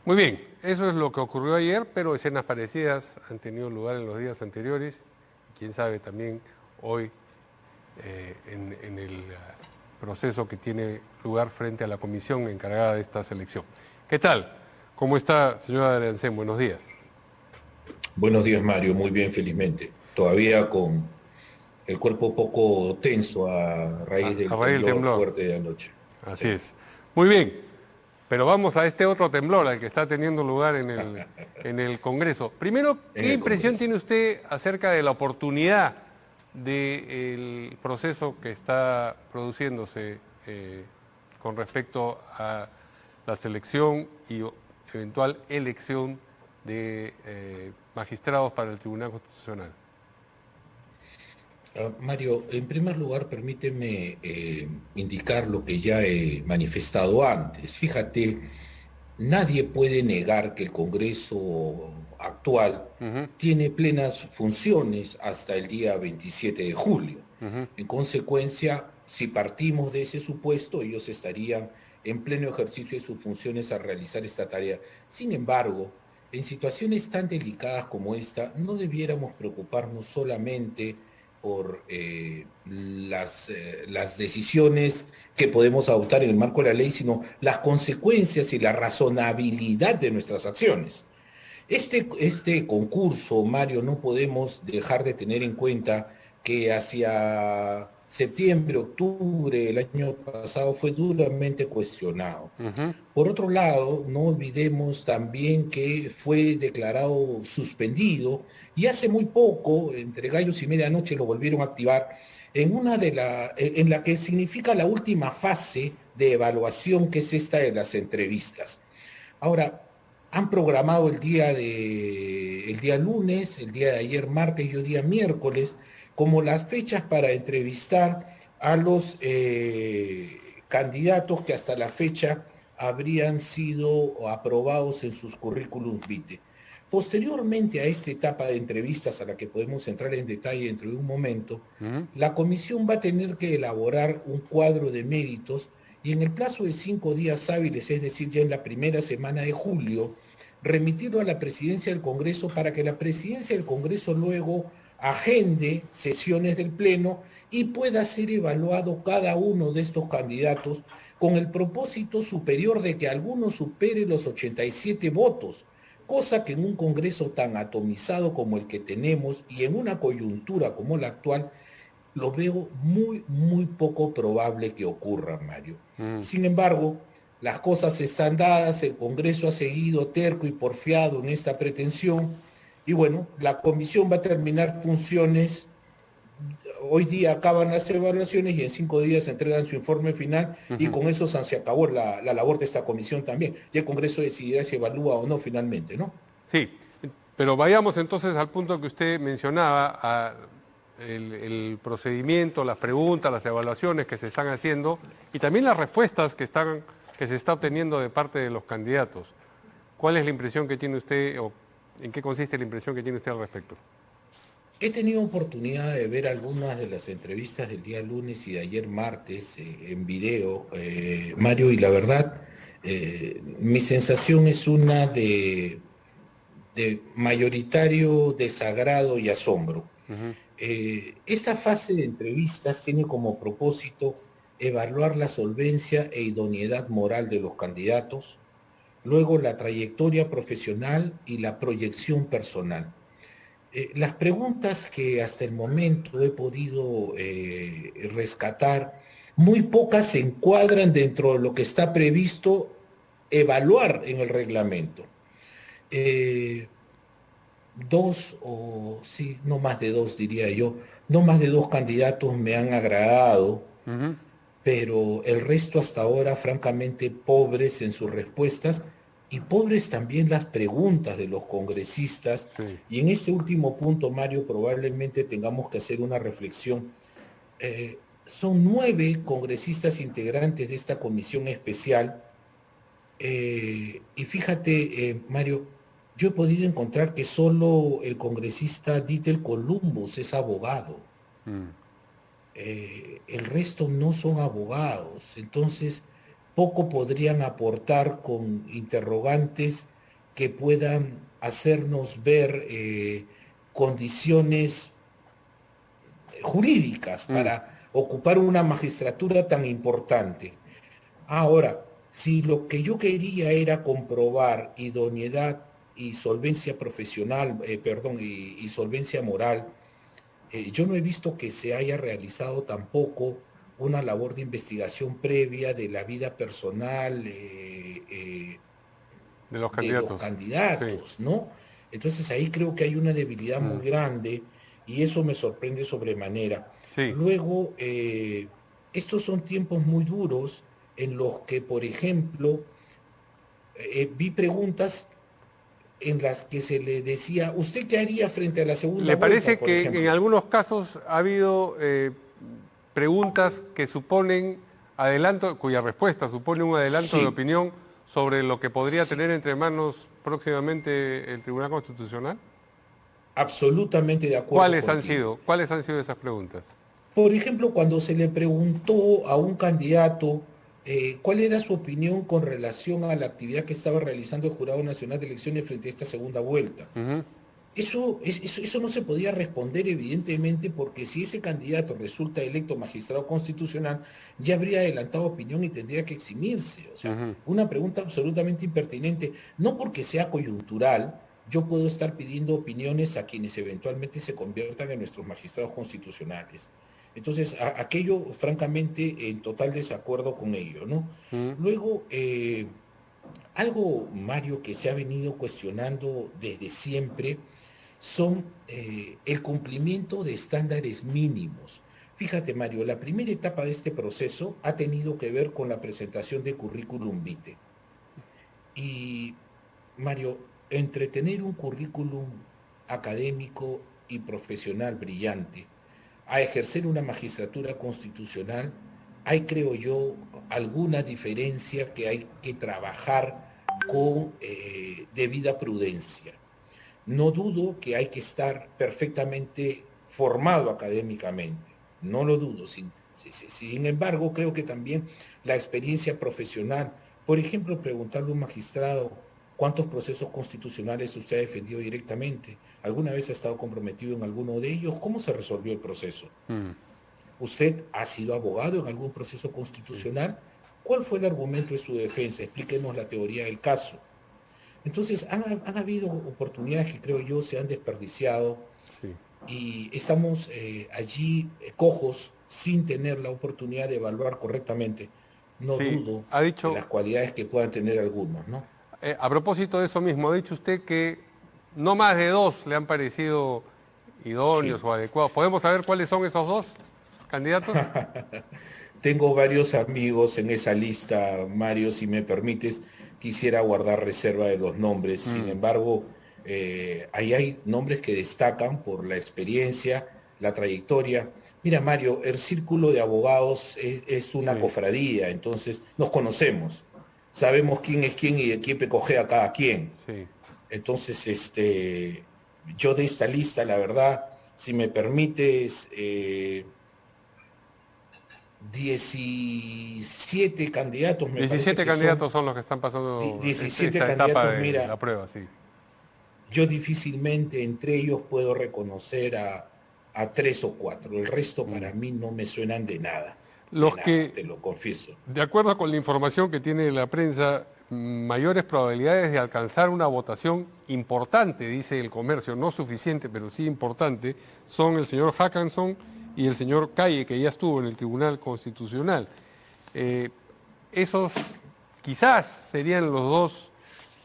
Muy bien, eso es lo que ocurrió ayer, pero escenas parecidas han tenido lugar en los días anteriores y quién sabe también hoy en el proceso que tiene lugar frente a la comisión encargada de esta selección. ¿Qué tal? ¿Cómo está, señora Arencén? Buenos días. Buenos días, Mario. Muy bien, felizmente. Todavía con el cuerpo poco tenso a raíz A del raíz del temblor temblor. fuerte de anoche. Así Sí. es. Muy bien, pero vamos a este otro temblor, al que está teniendo lugar en el Congreso. Primero, En ¿qué el impresión Congreso. tiene usted acerca de la oportunidad del proceso que está produciéndose con respecto a la selección y eventual elección de magistrados para el Tribunal Constitucional? Mario, en primer lugar, permíteme indicar lo que ya he manifestado antes. Fíjate, nadie puede negar que el Congreso actual Ujú, tiene plenas funciones hasta el día 27 de julio. ujú. En consecuencia, si partimos de ese supuesto, ellos estarían en pleno ejercicio de sus funciones a realizar esta tarea. Sin embargo, en situaciones tan delicadas como esta, no debiéramos preocuparnos solamente por las decisiones que podemos adoptar en el marco de la ley, sino las consecuencias y la razonabilidad de nuestras acciones. Este concurso, Mario, no podemos dejar de tener en cuenta que hacia septiembre, octubre del año pasado fue duramente cuestionado. Ujú. Por otro lado, no olvidemos también que fue declarado suspendido y hace muy poco, entre gallos y medianoche, lo volvieron a activar en la que significa la última fase de evaluación, que es esta de las entrevistas. Ahora, han programado el día lunes, el día de ayer martes y hoy día miércoles, como las fechas para entrevistar a los candidatos que hasta la fecha habrían sido aprobados en sus currículums vitae. Posteriormente a esta etapa de entrevistas, a la que podemos entrar en detalle dentro de un momento, Ujú. la comisión va a tener que elaborar un cuadro de méritos y en el plazo de 5 días hábiles, es decir, ya en la primera semana de julio, remitirlo a la presidencia del Congreso para que la presidencia del Congreso luego agende sesiones del Pleno y pueda ser evaluado cada uno de estos candidatos con el propósito superior de que alguno supere los 87 votos, cosa que en un Congreso tan atomizado como el que tenemos y en una coyuntura como la actual, lo veo muy, muy poco probable que ocurra, Mario. Mm. Sin embargo, las cosas están dadas, el Congreso ha seguido terco y porfiado en esta pretensión, y bueno, la comisión va a terminar funciones. Hoy día acaban las evaluaciones y en 5 días entregan su informe final y Ujú. con eso se acabó la labor de esta comisión también. Y el Congreso decidirá si evalúa o no finalmente, ¿no? Sí, pero vayamos entonces al punto que usted mencionaba, el procedimiento, las preguntas, las evaluaciones que se están haciendo y también las respuestas que se está obteniendo de parte de los candidatos. ¿Cuál es la impresión que tiene usted o en qué consiste la impresión que tiene usted al respecto? He tenido oportunidad de ver algunas de las entrevistas del día lunes y de ayer martes en video, Mario, y la verdad, mi sensación es una de mayoritario desagrado y asombro. Ujú. Esta fase de entrevistas tiene como propósito evaluar la solvencia e idoneidad moral de los candidatos, luego la trayectoria profesional y la proyección personal. Las preguntas que hasta el momento he podido rescatar, muy pocas se encuadran dentro de lo que está previsto evaluar en el reglamento. Eh, Dos o sí, no más de dos diría yo, no más de dos candidatos me han agradado, Ujú. pero el resto hasta ahora, francamente, pobres en sus respuestas y pobres también las preguntas de los congresistas. Sí. Y en este último punto, Mario, probablemente tengamos que hacer una reflexión. Son 9 congresistas integrantes de esta comisión especial y fíjate, Mario, yo he podido encontrar que solo el congresista Dieter Columbus es abogado. Mm. El resto no son abogados. Entonces, poco podrían aportar con interrogantes que puedan hacernos ver condiciones jurídicas Mm. para ocupar una magistratura tan importante. Ahora, si lo que yo quería era comprobar idoneidad y solvencia profesional, perdón, y solvencia moral, yo no he visto que se haya realizado tampoco una labor de investigación previa de la vida personal De los de los candidatos. Sí, candidatos, ¿no? Entonces ahí creo que hay una debilidad mm, muy grande y eso me sorprende sobremanera. sí. Luego, estos son tiempos muy duros en los que, por ejemplo, vi preguntas en las que se le decía, ¿usted qué haría frente a la segunda ¿Le vuelta, parece por que en ejemplo? algunos casos ha habido preguntas que suponen adelanto, cuya respuesta supone un adelanto de Sí, opinión sobre lo que podría sí, tener entre manos próximamente el Tribunal Constitucional? absolutamente de acuerdo contigo. ¿Cuáles han sido esas preguntas? Por ejemplo, cuando se le preguntó a un candidato cuál era su opinión con relación a la actividad que estaba realizando el Jurado Nacional de Elecciones frente a esta segunda vuelta. Ujú, Eso no se podía responder evidentemente porque si ese candidato resulta electo magistrado constitucional, ya habría adelantado opinión y tendría que eximirse. O sea, ujú. una pregunta absolutamente impertinente, no porque sea coyuntural, yo puedo estar pidiendo opiniones a quienes eventualmente se conviertan en nuestros magistrados constitucionales. Entonces, aquello, francamente, en total desacuerdo con ello, ¿no? Mm. Luego, algo, Mario, que se ha venido cuestionando desde siempre son el cumplimiento de estándares mínimos. Fíjate, Mario, la primera etapa de este proceso ha tenido que ver con la presentación de currículum vitae. Y, Mario, entre tener un currículum académico y profesional brillante a ejercer una magistratura constitucional, hay, creo yo, alguna diferencia que hay que trabajar con debida prudencia. No dudo que hay que estar perfectamente formado académicamente, no lo dudo. Sin embargo, creo que también la experiencia profesional, por ejemplo, preguntarle a un magistrado cuántos procesos constitucionales usted ha defendido directamente, alguna vez ha estado comprometido en alguno de ellos, ¿cómo se resolvió el proceso? Mm, ¿Usted ha sido abogado en algún proceso sí, constitucional? ¿Cuál fue el argumento de su defensa? Explíquenos la teoría del caso. Entonces, han habido oportunidades que creo yo se han desperdiciado sí. y estamos allí cojos sin tener la oportunidad de evaluar correctamente. No Sí, dudo ha de dicho, las cualidades que puedan tener algunos, ¿no? a propósito de eso mismo, ha dicho usted que no más de dos le han parecido idóneos Sí. o adecuados. ¿Podemos saber cuáles son esos dos candidatos? Tengo varios amigos en esa lista, Mario, si me permites, quisiera guardar reserva de los nombres. Sin Mm, embargo, ahí hay nombres que destacan por la experiencia, la trayectoria. Mira, Mario, el círculo de abogados es una sí, cofradía, entonces nos conocemos, sabemos quién es quién y de quién coge a cada quien. sí. Entonces, yo de esta lista, la verdad, si me permites, 17 candidatos, me parece 17 que son candidatos son los que están pasando 17 esta etapa candidatos, de la mira, prueba, sí. yo difícilmente entre ellos puedo reconocer a 3 o 4, el resto Mm. para mí no me suenan de Los nada, que, te lo confieso. de acuerdo con la información que tiene la prensa, mayores probabilidades de alcanzar una votación importante, dice el comercio, no suficiente, pero sí importante, son el señor Hackanson y el señor Calle, que ya estuvo en el Tribunal Constitucional. Eh, Esos quizás serían los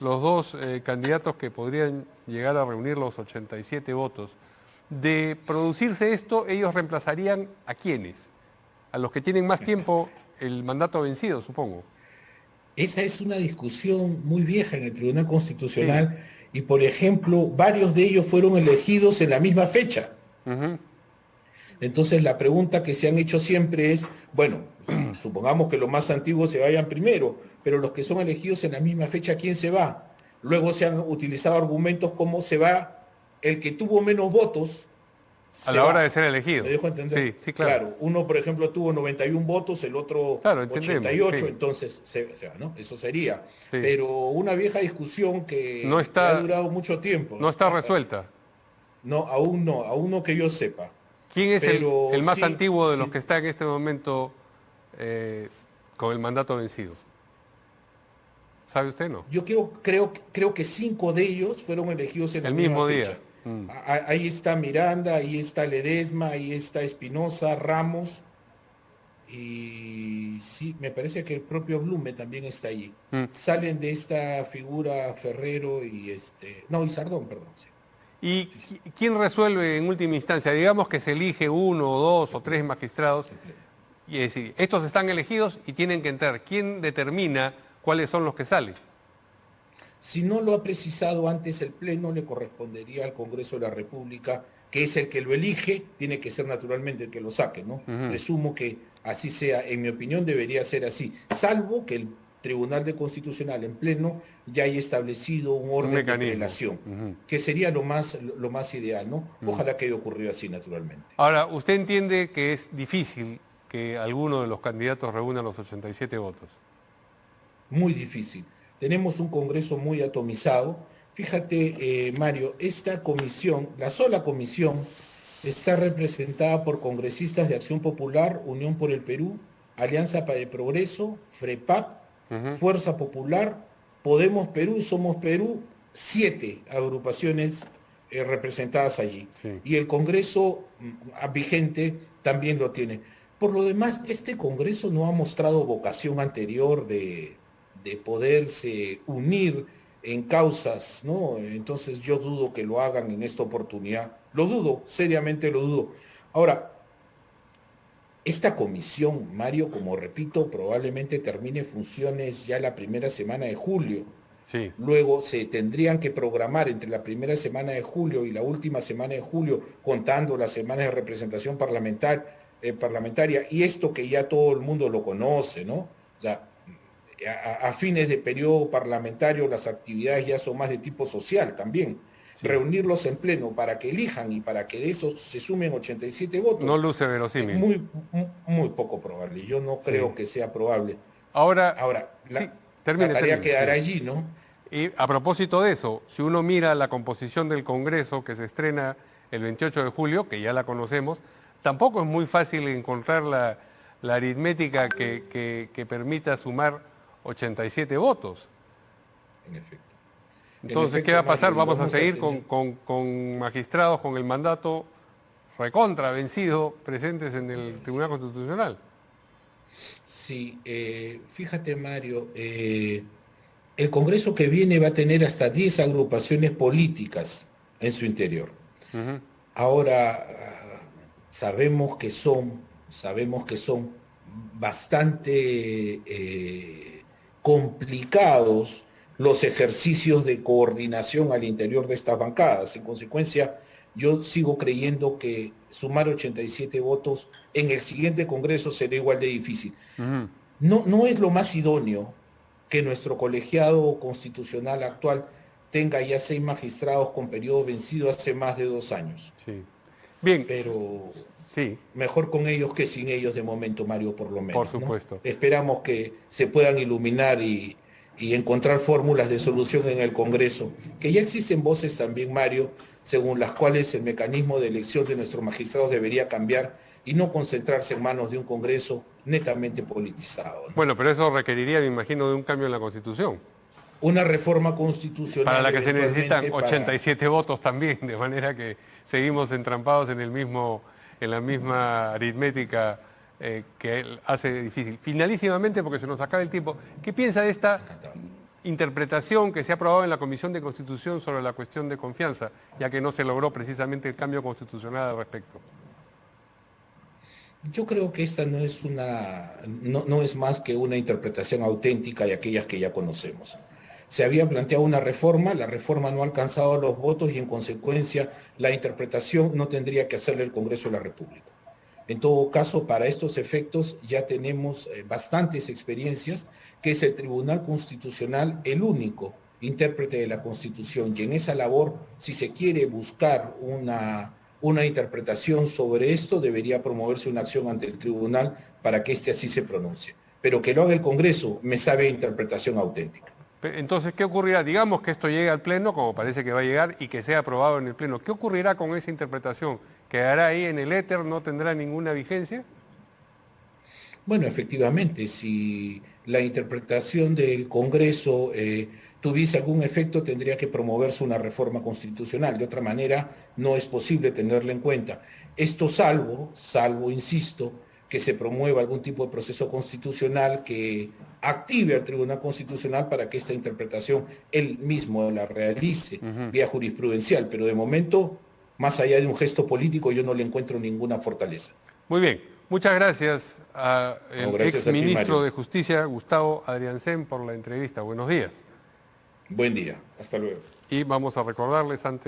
dos candidatos que podrían llegar a reunir los 87 votos. De producirse esto, ellos reemplazarían a quiénes, a los que tienen más tiempo el mandato vencido, supongo. Esa es una discusión muy vieja en el Tribunal Sí. Constitucional y, por ejemplo, varios de ellos fueron elegidos en la misma fecha. Ujú, Entonces la pregunta que se han hecho siempre es, bueno, supongamos que los más antiguos se vayan primero, pero los que son elegidos en la misma fecha, ¿quién se va? Luego se han utilizado argumentos como se va el que tuvo menos votos A se la hora va. de ser elegido. ¿Me dejo entender? Sí, sí, claro. Claro, uno, por ejemplo, tuvo 91 votos, el otro Claro, entendemos, 88, sí, entonces se va, ¿no? Eso sería. sí. Pero una vieja discusión No que ha está, durado mucho tiempo, no está resuelta. no, aún no que yo sepa. ¿Quién es Pero el más sí, antiguo de los sí, que está en este momento eh, con el mandato vencido? ¿Sabe usted, no? yo creo que 5 de ellos fueron elegidos en la El misma mismo día. fecha. Ahí está Miranda, ahí está Ledesma, ahí está Espinosa, Ramos, y sí, me parece que el propio Blume también está allí. Mm. Salen de esta figura Ferrero y Sardón, perdón. Sí, ¿Y sí, sí, quién resuelve en última instancia? Digamos que se elige uno o dos o tres magistrados, el pleno. y es decir, estos están elegidos y tienen que entrar. ¿Quién determina cuáles son los que salen? Si no lo ha precisado antes el Pleno, le correspondería al Congreso de la República, que es el que lo elige, tiene que ser naturalmente el que lo saque, ¿no? Ujú. Presumo que así sea, en mi opinión debería ser así, salvo que el Tribunal de Constitucional en Pleno ya haya establecido un Un orden de mecanismo. prelación, Ujú. que sería lo más ideal, ¿no? Ojalá que haya ocurrido así, naturalmente. Ahora, ¿usted entiende que es difícil que alguno de los candidatos reúna los 87 votos? Muy difícil. Tenemos un Congreso muy atomizado. Fíjate, Mario, esta comisión, la sola comisión, está representada por congresistas de Acción Popular, Unión por el Perú, Alianza para el Progreso, FREPAP, Ujú. Fuerza Popular, Podemos Perú, Somos Perú, 7 agrupaciones representadas allí. Sí. Y el Congreso vigente también lo tiene. Por lo demás, este Congreso no ha mostrado vocación anterior de poderse unir en causas, ¿no? Entonces yo dudo que lo hagan en esta oportunidad. Lo dudo, seriamente lo dudo. Ahora, esta comisión, Mario, como repito, probablemente termine funciones ya la primera semana de julio. Sí. Luego se tendrían que programar entre la primera semana de julio y la última semana de julio, contando las semanas de representación parlamentaria, y esto que ya todo el mundo lo conoce, ¿no? O sea, a fines de periodo parlamentario las actividades ya son más de tipo social también. Sí. Reunirlos en pleno para que elijan y para que de esos se sumen 87 No votos, luce verosímil. muy poco probable. Yo no Sí. creo que sea probable. Ahora, Ahora, sí, la tarea termine, quedará sí. allí, ¿no? Y a propósito de eso, si uno mira la composición del Congreso que se estrena el 28 de julio, que ya la conocemos, tampoco es muy fácil encontrar la aritmética que permita sumar 87 votos. En efecto. En Entonces, ¿qué va efecto, a pasar? Mario, y Vamos a vamos a seguir tener... con magistrados con el mandato recontra vencido presentes en el Tribunal Constitucional. Sí, fíjate, Mario, el Congreso que viene va a tener hasta 10 agrupaciones políticas en su interior. Ujú. Ahora, sabemos que son bastante complicados los ejercicios de coordinación al interior de estas bancadas. En consecuencia, yo sigo creyendo que sumar 87 votos en el siguiente Congreso será igual de difícil. Ujú. No es lo más idóneo que nuestro colegiado constitucional actual tenga ya 6 magistrados con periodo vencido hace más de 2 años. Sí. Bien, Pero sí, mejor con ellos que sin ellos de momento, Mario, por lo por menos, ¿no? supuesto. Esperamos que se puedan iluminar y encontrar fórmulas de solución en el Congreso, que ya existen voces también, Mario, según las cuales el mecanismo de elección de nuestros magistrados debería cambiar y no concentrarse en manos de un Congreso netamente politizado, ¿no? Bueno, pero eso requeriría, me imagino, de un cambio en la Constitución, Una reforma para constitucional la que se necesitan eventualmente para... 87 votos también, de manera que seguimos entrampados en en la misma aritmética que hace difícil. Finalísimamente, porque se nos acaba el tiempo, ¿qué piensa de esta Encantado. interpretación que se ha aprobado en la Comisión de Constitución sobre la cuestión de confianza, ya que no se logró precisamente el cambio constitucional al respecto? Yo creo que esta no es más que una interpretación auténtica de aquellas que ya conocemos. Se había planteado una reforma, la reforma no ha alcanzado los votos y en consecuencia la interpretación no tendría que hacerle el Congreso de la República. En todo caso, para estos efectos ya tenemos bastantes experiencias, que es el Tribunal Constitucional el único intérprete de la Constitución, y en esa labor, si se quiere buscar una interpretación sobre esto, debería promoverse una acción ante el tribunal para que éste así se pronuncie. Pero que lo haga el Congreso me sabe a interpretación auténtica. Entonces, ¿qué ocurrirá? Digamos que esto llegue al Pleno, como parece que va a llegar, y que sea aprobado en el Pleno. ¿Qué ocurrirá con esa interpretación? ¿Quedará ahí en el éter, no tendrá ninguna vigencia? Bueno, efectivamente, si la interpretación del Congreso tuviese algún efecto, tendría que promoverse una reforma constitucional. De otra manera, no es posible tenerla en cuenta. Esto salvo, insisto, que se promueva algún tipo de proceso constitucional que active al Tribunal Constitucional para que esta interpretación él mismo la realice vía jurisprudencial. Pero de momento, más allá de un gesto político, yo no le encuentro ninguna fortaleza. Muy bien. Muchas gracias al Gracias a ti, exministro Mario. de Justicia, Gustavo Adriancén, por la entrevista. Buenos días. Buen día. Hasta luego. Y vamos a recordarles antes